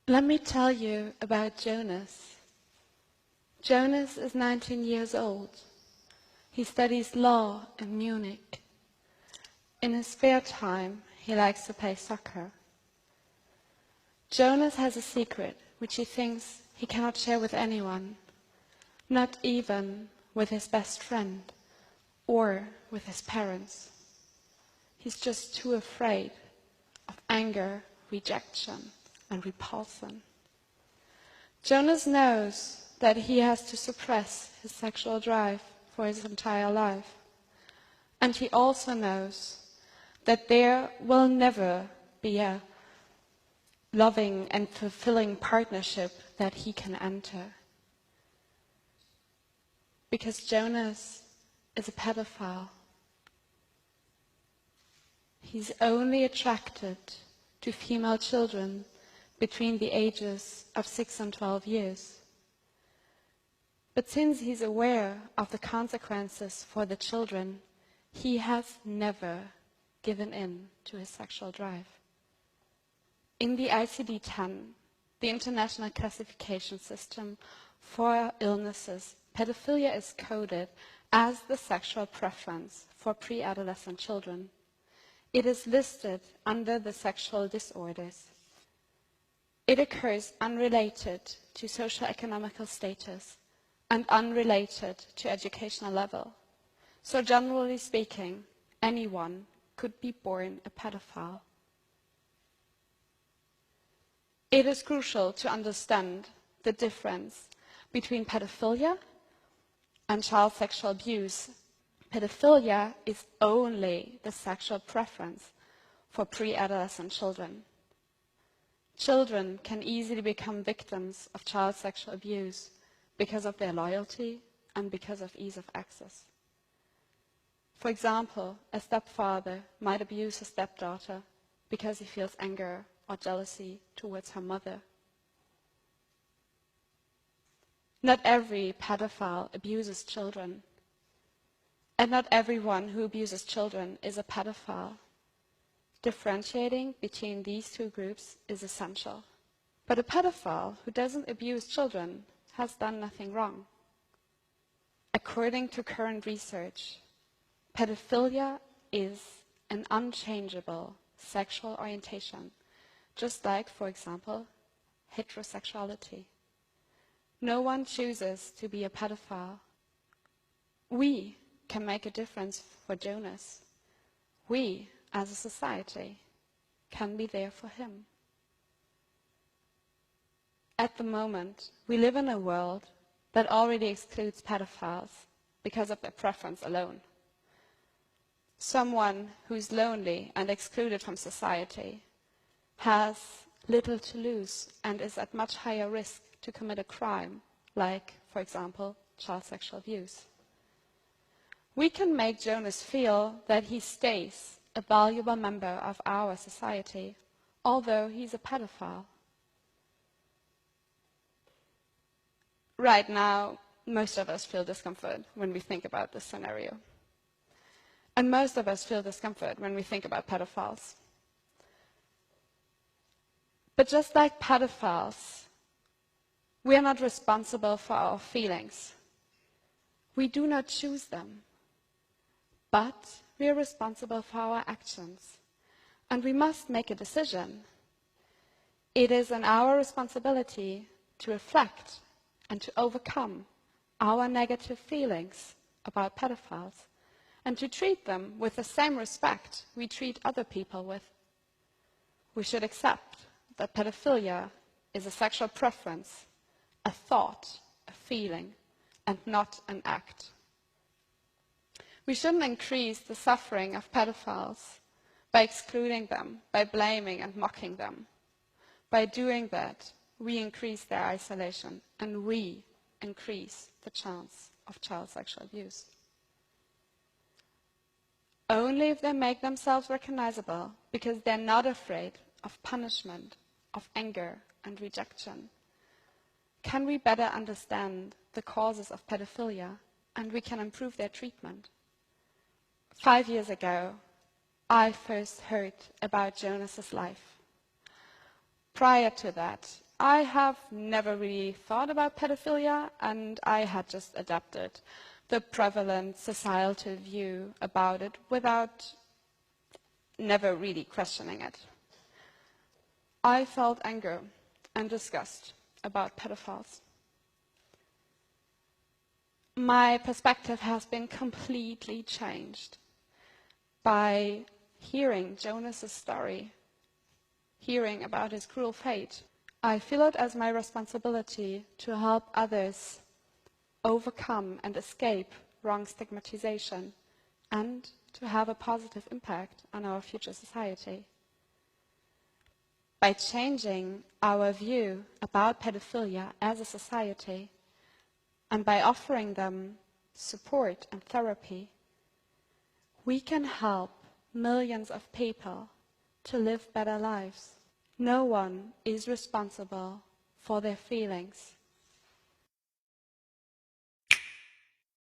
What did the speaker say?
Let me tell you about Jonas. Jonas is 19 years old. He studies law in Munich. In his spare time, he likes to play soccer. Jonas has a secret which he thinks he cannot share with anyone, not even with his best friend or with his parents. He's just too afraid of anger, rejection, and repulsion. Jonas knows that he has to suppress his sexual drive for his entire life. And he also knows that there will never be a loving and fulfilling partnership that he can enter. Because Jonas is a pedophile. He's only attracted to female children between the ages of 6 and 12 years. But since he's aware of the consequences for the children, he has never given in to his sexual drive. In the ICD-10, the International Classification System for Illnesses, pedophilia is coded as the sexual preference for pre-adolescent children. It is listed under the sexual disorders. It occurs unrelated to socio-economical status and unrelated to educational level. So generally speaking, anyone could be born a pedophile. It is crucial to understand the difference between pedophilia and child sexual abuse. Pedophilia is only the sexual preference for pre-adolescent children. Children can easily become victims of child sexual abuse because of their loyalty and because of ease of access. For example, a stepfather might abuse his stepdaughter because he feels anger or jealousy towards her mother. Not every pedophile abuses children, and not everyone who abuses children is a pedophile. Differentiating between these two groups is essential. But a pedophile who doesn't abuse children has done nothing wrong. According to current research, pedophilia is an unchangeable sexual orientation, just like, for example, heterosexuality. No one chooses to be a pedophile. We can make a difference for Jonas. We, as a society, can be there for him. At the moment, we live in a world that already excludes pedophiles because of their preference alone. Someone who's lonely and excluded from society has little to lose and is at much higher risk to commit a crime, like, for example, child sexual abuse. We can make Jonas feel that he stays a valuable member of our society, although he's a pedophile. Right now, most of us feel discomfort when we think about this scenario. And most of us feel discomfort when we think about pedophiles. But just like pedophiles, we are not responsible for our feelings. We do not choose them. But we are responsible for our actions. And we must make a decision. It is in our responsibility to reflect and to overcome our negative feelings about pedophiles and to treat them with the same respect we treat other people with. We should accept that pedophilia is a sexual preference, a thought, a feeling, and not an act. We shouldn't increase the suffering of pedophiles by excluding them, by blaming and mocking them. By doing that, we increase their isolation and we increase the chance of child sexual abuse. Only if they make themselves recognizable, because they're not afraid of punishment, of anger and rejection, can we better understand the causes of pedophilia and we can improve their treatment. 5 years ago, I first heard about Jonas's life. Prior to that, I have never really thought about pedophilia, and I had just adapted the prevalent societal view about it without never really questioning it. I felt anger and disgust about pedophiles. My perspective has been completely changed by hearing Jonas's story, hearing about his cruel fate. I feel it as my responsibility to help others overcome and escape wrong stigmatization and to have a positive impact on our future society. By changing our view about pedophilia as a society and by offering them support and therapy, we can help millions of people to live better lives. No one is responsible for their feelings.